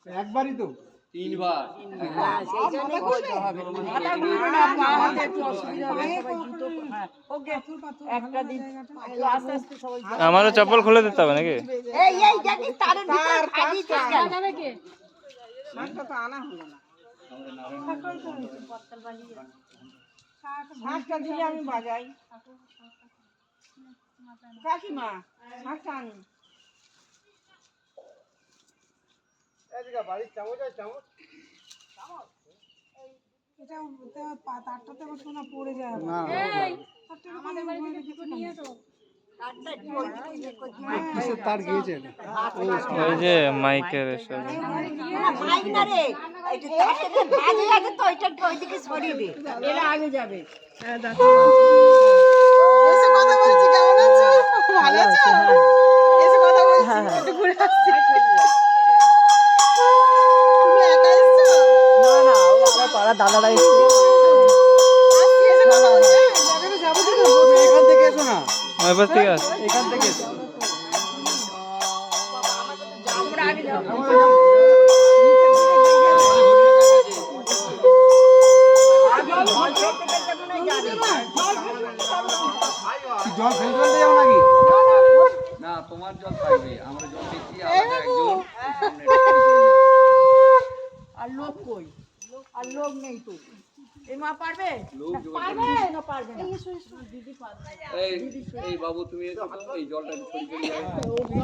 একবারই তো 3 বার। হ্যাঁ সেই জন্যই বলতে হবে মাথা ঘুরবে না পা হাতে একটু অসুবিধা হবে সবাই জুতো হ্যাঁ ওকে একটা দিন একটু আস্তে আস্তে সবাই আমারও চপ্পল খুলে দিতে হবে নাকি? এই দেখি তারের ভিতর ফাটিয়ে চলে গেল যাবে কে শাকটা তো আনা হলো না শাকটা দিলে আমি বাজাই কাকিমা শাকটা আনি এদিকে বাড়ির চামচ আর চামচ এটা তারটাতে আবার সোনা পড়ে যায় না এই আমাদের বাড়ি থেকে দুটো নিয়ে তো তারটা একটু ওইদিকে করতে কিসের তার গিয়েছে ওই যে মাইকের এসব মাইক না রে এটা তারটা ভাজে আছে তো এটা ওইদিকে সরিয়ে দে এরা আগে যাবে এসে কথা বলছি কেমন আছো ভালো আছো এসে কথা বলছি একটু ঘুরে আসছি তুমি একা এসছো না না ও আমার পাড়া দাদারা এসেছে আসছি এসে কথা বলছি জায়গাটা যাবো তো তুমি এখান থেকে এসো না ওই পাশ থেকে আস। এখান থেকে এসো আমরা আগে যাবো জল ফেলতে যাও নাকি না তোমার জল পাইবে, আমরা জল দিচ্ছি আমাদের একজন সামনে আর লোক কই আর লোক নেই তো এই মা পারবে লোক জোগাড় পারবে না পারবে না এই বাবু তুমি এই জলটা একটু সরিয়ে দিয়ে যাও।